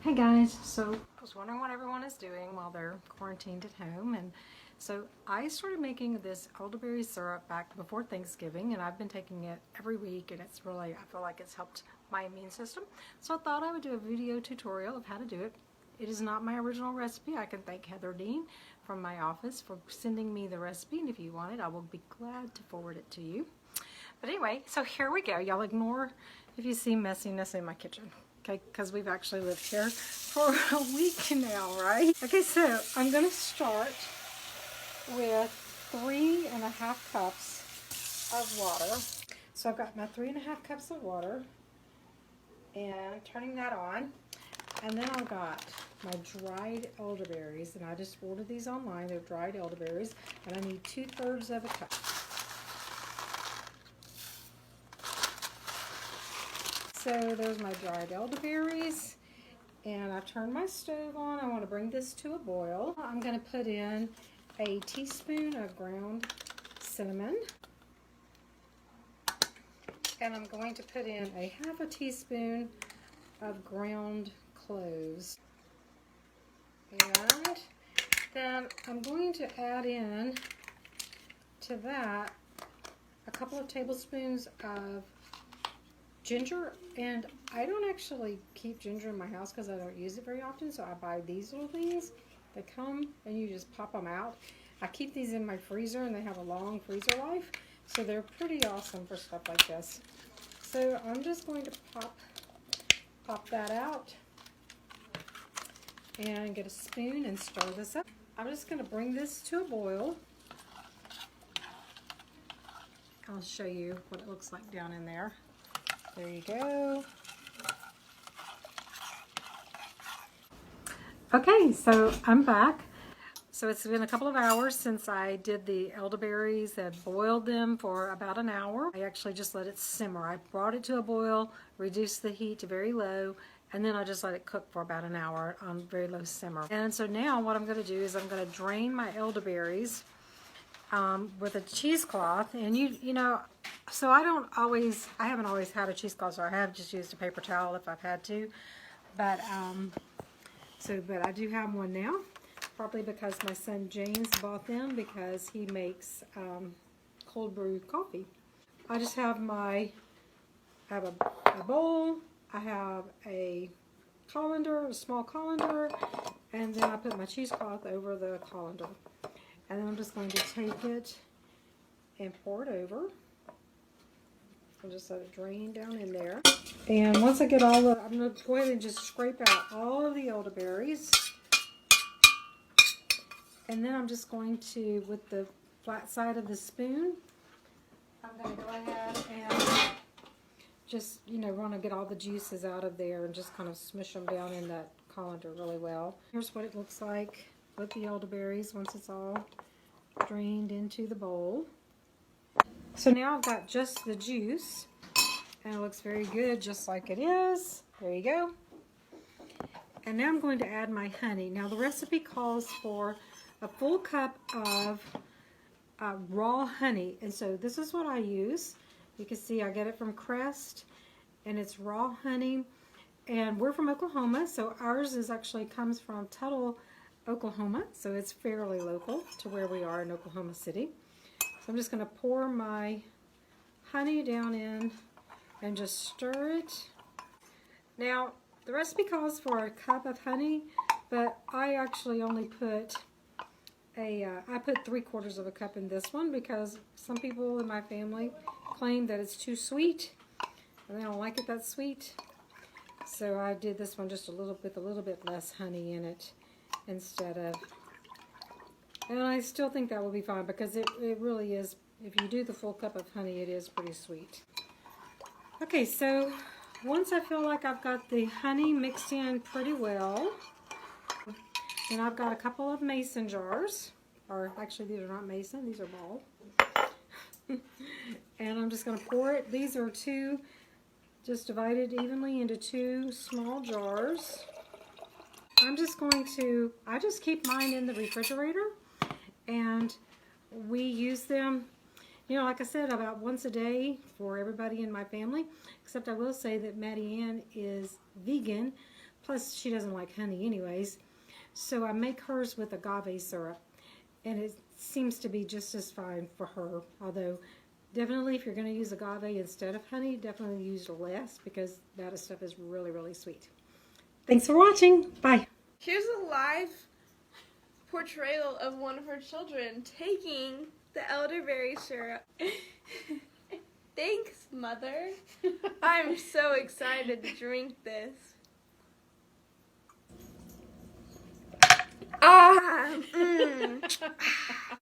Hey guys, so I was wondering what everyone is doing while they're quarantined at home, and so I started making this elderberry syrup back before Thanksgiving, and I've been taking it every week, and it's really, I feel like it's helped my immune system. So I thought I would do a video tutorial of how to do it. It is not my original recipe. I can thank Heather Dean from my office for sending me the recipe, and if you want it, I will be glad to forward it to you. But anyway, so here we go. Y'all ignore if you see messiness in my kitchen. Okay, because we've actually lived here for a week now, right? Okay, so I'm going to start with 3.5 cups of water. So I've got my 3.5 cups of water, and turning that on. And then I've got my dried elderberries, and I just ordered these online. They're dried elderberries, and I need 2/3 of a cup. So there's my dried elderberries, and I've turned my stove on. I want to bring this to a boil. I'm going to put in a teaspoon of ground cinnamon, and I'm going to put in a 1/2 teaspoon of ground cloves. And then I'm going to add in to that a couple of tablespoons of ginger, and I don't actually keep ginger in my house because I don't use it very often, so I buy these little things that come and you just pop them out. I keep these in my freezer, and they have a long freezer life, so they're pretty awesome for stuff like this. So I'm just going to pop that out and get a spoon and stir this up. I'm just going to bring this to a boil. I'll show you what it looks like down in there. There you go. Okay, so I'm back. So it's been a couple of hours since I did the elderberries and boiled them for about an hour. I actually just let it simmer. I brought it to a boil, reduced the heat to very low, and then I just let it cook for about an hour on very low simmer. And so now what I'm going to do is I'm going to drain my elderberries with a cheesecloth, and you know, so I haven't always had a cheesecloth, so I have just used a paper towel if I've had to, but but I do have one now, probably because my son James bought them because he makes cold brew coffee. I just have a bowl, I have a colander, a small colander, and then I put my cheesecloth over the colander. And then I'm just going to take it and pour it over. I'll just let it drain down in there. And once I get I'm going to go ahead and just scrape out all of the elderberries. And then I'm just going to, with the flat side of the spoon, I'm going to go ahead and just, want to get all the juices out of there and just kind of smush them down in that colander really well. Here's what it looks like with the elderberries once it's all drained into the bowl. So now I've got just the juice, and it looks very good just like it is. There you go. And now I'm going to add my honey. Now the recipe calls for a full cup of raw honey, and so this is what I use. You can see I get it from Crest, and it's raw honey, and we're from Oklahoma, so ours comes from Tuttle, Oklahoma, so it's fairly local to where we are in Oklahoma City. So I'm just going to pour my honey down in and just stir it. Now, the recipe calls for a cup of honey, but I actually only put I put 3/4 of a cup in this one because some people in my family claim that it's too sweet, and they don't like it that sweet. So I did this one just a little bit less honey in it instead of, and I still think that will be fine because it really is, if you do the full cup of honey, it is pretty sweet. Okay, so once I feel like I've got the honey mixed in pretty well, then I've got a couple of mason jars, or actually these are not mason, these are ball. And I'm just going to pour it. These are just divided evenly into 2 small jars. I just keep mine in the refrigerator, and we use them, like I said, about once a day for everybody in my family, except I will say that Maddie Ann is vegan, Plus, she doesn't like honey anyways. So I make hers with agave syrup. And it seems to be just as fine for her. Although, definitely if you're going to use agave instead of honey, definitely use less because that stuff is really, really sweet. Thanks for watching. Bye. Here's a live portrayal of one of her children taking the elderberry syrup. Thanks, Mother. I'm so excited to drink this. Ah!